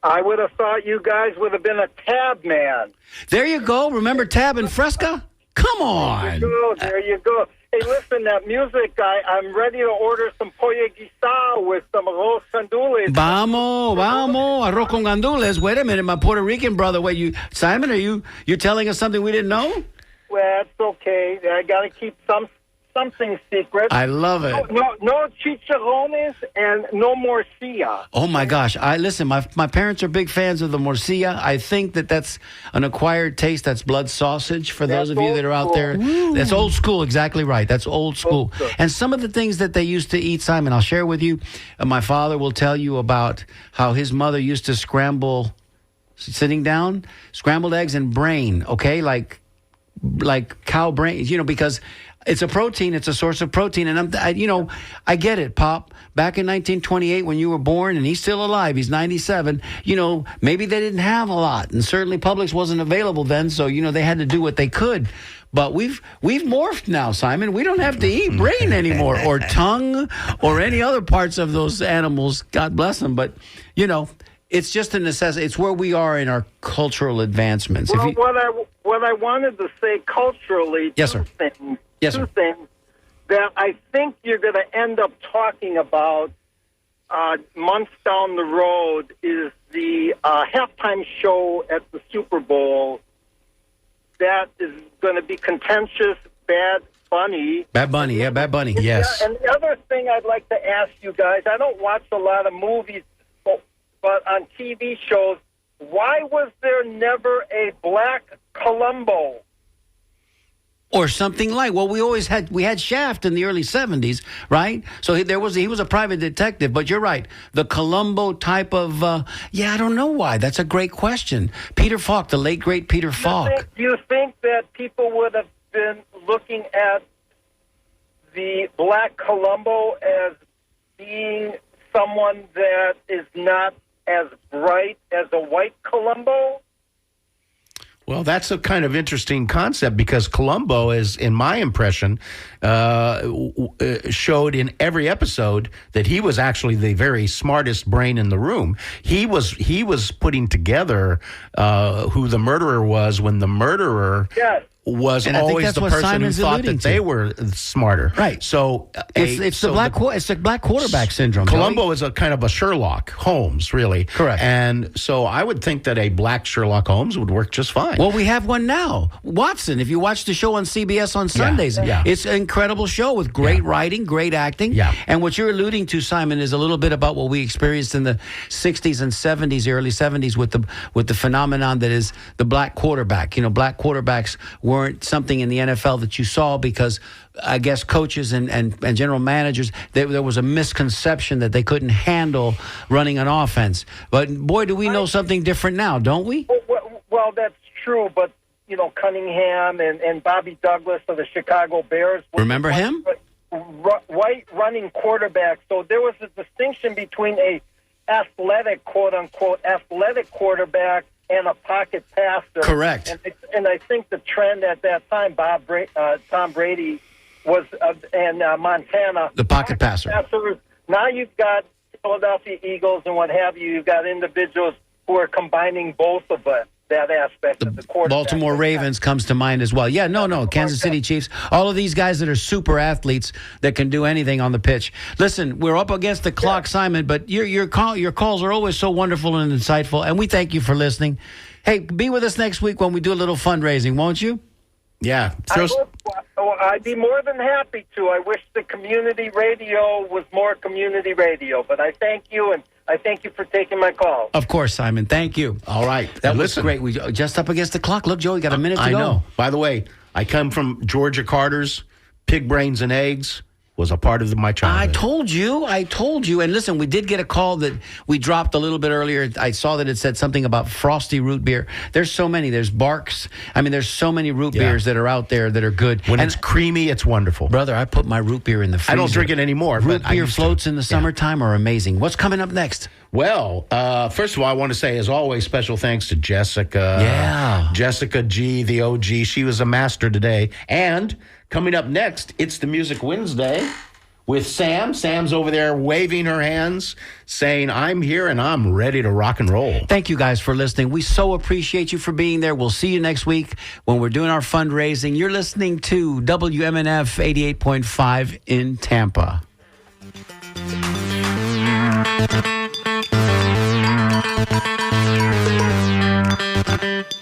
I would have thought you guys would have been a Tab man. There you go. Remember Tab and Fresca? Come on. There you go. Hey, listen, that music, I'm ready to order some pollo guisado with some arroz gandules. Vamos, arroz con gandules. Wait a minute, my Puerto Rican brother. Wait, Simon, are you telling us something we didn't know? Well, that's okay. I got to keep some something secret. I love it. No chicharrones and no morcilla. Oh my gosh! Listen. My parents are big fans of the morcilla. I think that's an acquired taste. That's blood sausage for those of you that are out there. That's old school. Exactly right. That's old school. And some of the things that they used to eat, Simon, I'll share with you. My father will tell you about how his mother used to scramble, sitting down, scrambled eggs and brain. Okay, like cow brain. Because it's a protein. It's a source of protein. And I get it, Pop. Back in 1928 when you were born, and he's still alive, he's 97, maybe they didn't have a lot. And certainly Publix wasn't available then, so, they had to do what they could. But we've morphed now, Simon. We don't have to eat brain anymore or tongue or any other parts of those animals. God bless them. But, it's just a necessity. It's where we are in our cultural advancements. Well, what I wanted to say culturally, yes, sir. Two things that I think you're going to end up talking about months down the road is the halftime show at the Super Bowl. That is going to be contentious. Bad Bunny. Bad Bunny, yes. Yeah, and the other thing I'd like to ask you guys, I don't watch a lot of movies, but on TV shows, why was there never a black Columbo? Or something like, we had Shaft in the early 70s, right? So he was a private detective, but you're right. The Columbo type of, I don't know why. That's a great question. Peter Falk, the late, great Peter Falk. Do you think that people would have been looking at the black Columbo as being someone that is not as bright as a white Columbo? Well, that's a kind of interesting concept because Columbo is, in my impression, showed in every episode that he was actually the very smartest brain in the room. He was putting together who the murderer was when the murderer was always the person who thought that they were smarter. Right. So it's the black quarterback syndrome. Columbo is a kind of a Sherlock Holmes, really. Correct. And so I would think that a black Sherlock Holmes would work just fine. Well, we have one now. Watson, if you watch the show on CBS on Sundays, it's an incredible show with great writing, great acting. Yeah. And what you're alluding to, Simon, is a little bit about what we experienced in the 60s and 70s, early 70s with the phenomenon that is the black quarterback. Black quarterbacks weren't something in the NFL that you saw because I guess coaches and general managers, there was a misconception that they couldn't handle running an offense. But boy, do we know something different now, don't we? Well, that's true, but Cunningham and Bobby Douglas of the Chicago Bears. Remember him? White running quarterback. So there was a distinction between a athletic, quote unquote, athletic quarterback and a pocket passer. Correct. And I think the trend at that time, Tom Brady was, and Montana. The pocket passer. Now you've got Philadelphia Eagles and what have you. You've got individuals who are combining both of that aspect of the quarterback. Baltimore Ravens comes to mind as well. Yeah, no. Kansas City Chiefs. All of these guys that are super athletes that can do anything on the pitch. Listen, we're up against the clock, Simon, but your calls are always so wonderful and insightful, and we thank you for listening. Hey, be with us next week when we do a little fundraising, won't you? Yeah. I'd be more than happy to. I wish the community radio was more community radio, but I thank you, and I thank you for taking my call. Of course, Simon. Thank you. All right. That was great. We just up against the clock. Look, Joey, got a minute to go. I know. By the way, I come from Georgia Carter's. Pig brains and eggs was a part of my childhood. I told you. And listen, we did get a call that we dropped a little bit earlier. I saw that it said something about frosty root beer. There's so many. There's Barks. I mean, there's so many root beers that are out there that are good. When it's creamy, it's wonderful. Brother, I put my root beer in the freezer. I don't drink it anymore. Root beer floats in the summertime are amazing. What's coming up next? Well, first of all, I want to say, as always, special thanks to Jessica. Yeah. Jessica G, the OG. She was a master today. And coming up next, it's the Music Wednesday with Sam. Sam's over there waving her hands, saying, I'm here and I'm ready to rock and roll. Thank you guys for listening. We so appreciate you for being there. We'll see you next week when we're doing our fundraising. You're listening to WMNF 88.5 in Tampa.